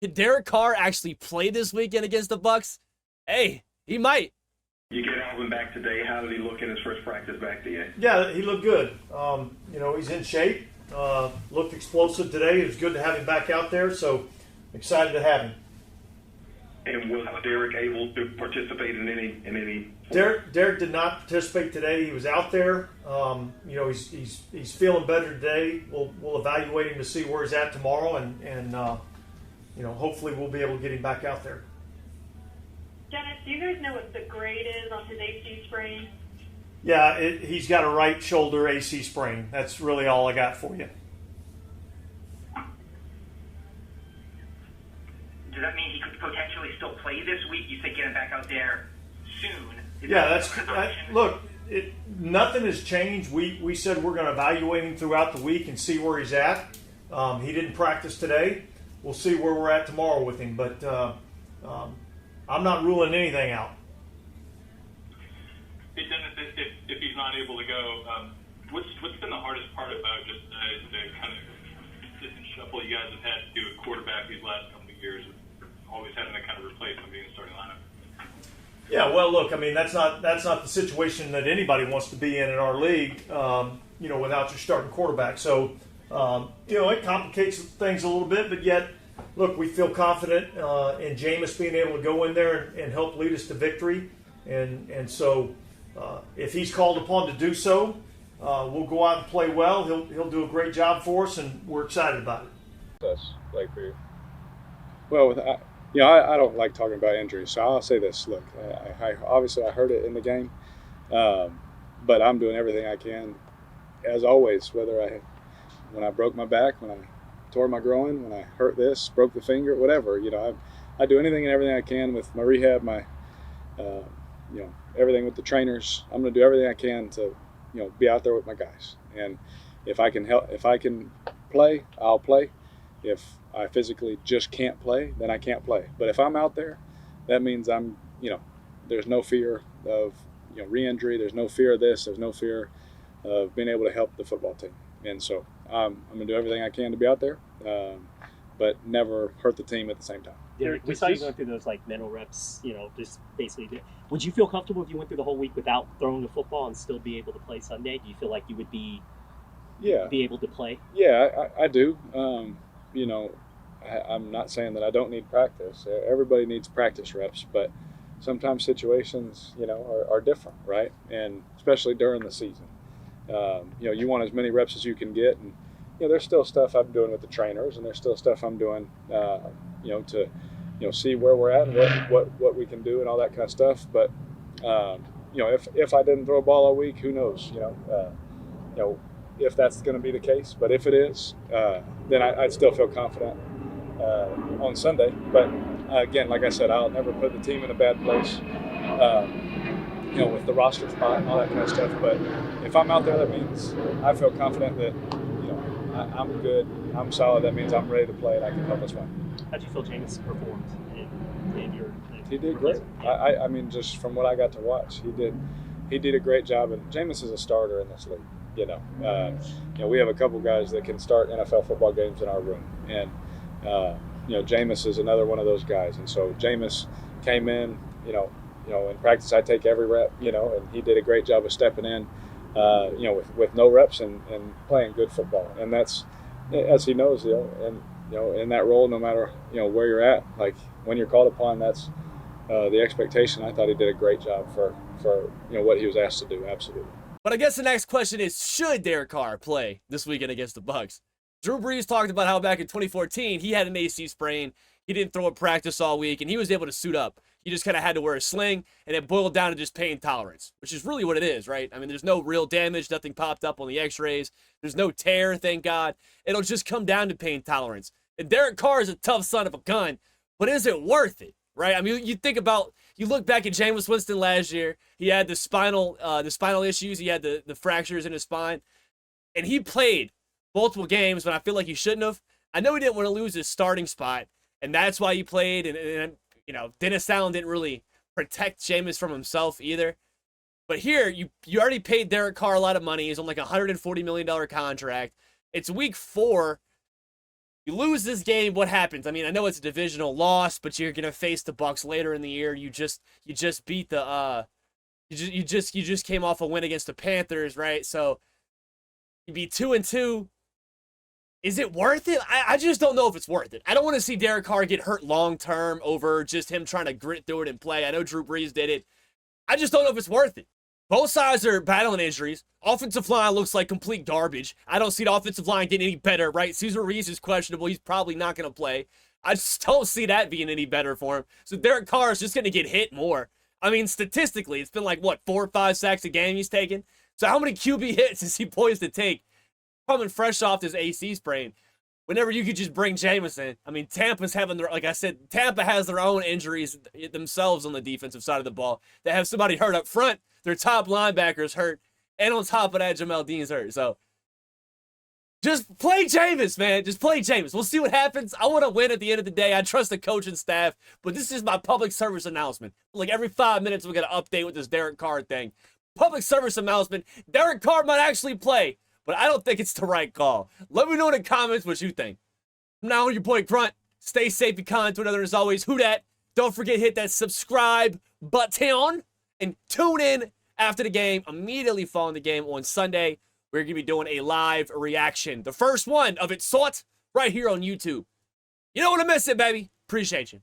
Could Derek Carr actually play this weekend against the Bucs? Hey, he might. You get Alvin back today. How did he look in his first practice back to you? Yeah, he looked good. He's in shape. Looked explosive today. It was good to have him back out there, so excited to have him. And was Derek able to participate in any? Derek did not participate today. He was out there. He's feeling better today. We'll evaluate him to see where he's at tomorrow, and hopefully we'll be able to get him back out there. Dennis, do you guys know what the grade is on his AC sprain? Yeah, he's got a right shoulder AC sprain. That's really all I got for you. Does that mean he could potentially still play this week? You think get him back out there soon? Look. Nothing has changed. We said we're going to evaluate him throughout the week and see where he's at. He didn't practice today. We'll see where we're at tomorrow with him, but I'm not ruling anything out. Hey, Dennis, if he's not able to go, what's been the hardest part about just the kind of consistent shuffle you guys have had to do at quarterback these last couple of years, always having to kind of replace somebody in the starting lineup? Yeah, well, look, I mean, that's not the situation that anybody wants to be in our league, without your starting quarterback. So, it complicates things a little bit, but yet, look, we feel confident in Jameis being able to go in there and help lead us to victory. And so, if he's called upon to do so, we'll go out and play well. He'll do a great job for us, and we're excited about it. That's like for you. Well, I don't like talking about injuries, so I'll say this. Look, I obviously I heard it in the game, but I'm doing everything I can, as always, when I broke my back, when I tore my groin, when I hurt this, broke the finger, whatever. I do anything and everything I can with my rehab, my everything with the trainers. I'm going to do everything I can to be out there with my guys. And if I can play, I'll play. If I physically just can't play, then I can't play. But if I'm out there, that means there's no fear of re-injury. There's no fear of this. There's no fear of being able to help the football team. And so I'm going to do everything I can to be out there, but never hurt the team at the same time. Yeah, we saw you going through those mental reps, just basically. Would you feel comfortable if you went through the whole week without throwing the football and still be able to play Sunday? Do you feel like you would be able to play? Yeah, I do. I'm not saying that I don't need practice. Everybody needs practice reps, but sometimes situations, are different, right? And especially during the season, you want as many reps as you can get. And, there's still stuff I'm doing with the trainers, and there's still stuff I'm doing, to, see where we're at and what we can do and all that kind of stuff. But, if I didn't throw a ball all week, who knows, if that's going to be the case. But if it is, then I'd still feel confident on Sunday. But again, like I said, I'll never put the team in a bad place, with the roster spot and all that kind of stuff. But if I'm out there, that means I feel confident that I'm good, I'm solid. That means I'm ready to play and I can help us win. How do you feel Jameis performed in your? He did great. I mean, just from what I got to watch, he did a great job. And Jameis is a starter in this league. We have a couple guys that can start NFL football games in our room, and Jameis is another one of those guys. And so Jameis came in, in practice I take every rep, and he did a great job of stepping in, with no reps and playing good football. And that's, as he knows, in that role, no matter where you're at, like when you're called upon, that's the expectation. I thought he did a great job for what he was asked to do. Absolutely. But I guess the next question is, should Derek Carr play this weekend against the Bucs? Drew Brees talked about how back in 2014, he had an AC sprain. He didn't throw a practice all week, and he was able to suit up. He just kind of had to wear a sling, and it boiled down to just pain tolerance, which is really what it is, right? I mean, there's no real damage. Nothing popped up on the x-rays. There's no tear, thank God. It'll just come down to pain tolerance. And Derek Carr is a tough son of a gun, but is it worth it, right? I mean, you look back at Jameis Winston last year. He had the spinal issues. He had the fractures in his spine, and he played multiple games when I feel like he shouldn't have. I know he didn't want to lose his starting spot, and that's why he played. And Dennis Allen didn't really protect Jameis from himself either. But here, you already paid Derek Carr a lot of money. He's on like a $140 million contract. It's week 4. You lose this game, what happens? I mean, I know it's a divisional loss, but you're gonna face the Bucs later in the year. You just beat the you just came off a win against the Panthers, right? So you be 2-2. Is it worth it? I just don't know if it's worth it. I don't want to see Derek Carr get hurt long term over just him trying to grit through it and play. I know Drew Brees did it. I just don't know if it's worth it. Both sides are battling injuries. Offensive line looks like complete garbage. I don't see the offensive line getting any better, right? Cesar Ruiz is questionable. He's probably not going to play. I just don't see that being any better for him. So Derek Carr is just going to get hit more. I mean, statistically, it's been like, what, 4 or 5 sacks a game he's taken? So how many QB hits is he poised to take coming fresh off this AC sprain? Whenever you could just bring Jameson. I mean, Tampa's having their, like I said, Tampa has their own injuries themselves on the defensive side of the ball. They have somebody hurt up front. Their top linebacker's hurt. And on top of that, Jamel Dean's hurt. So just play Jameis, man. Just play Jameis. We'll see what happens. I want to win at the end of the day. I trust the coaching staff. But this is my public service announcement. Like every 5 minutes, we're going to update with this Derek Carr thing. Public service announcement. Derek Carr might actually play. But I don't think it's the right call. Let me know in the comments what you think. From now on, your boy Grunt. Stay safe, be kind to one another as always. Who dat? Don't forget to hit that subscribe button. And tune in after the game, immediately following the game on Sunday. We're going to be doing a live reaction. The first one of its sort right here on YouTube. You don't want to miss it, baby. Appreciate you.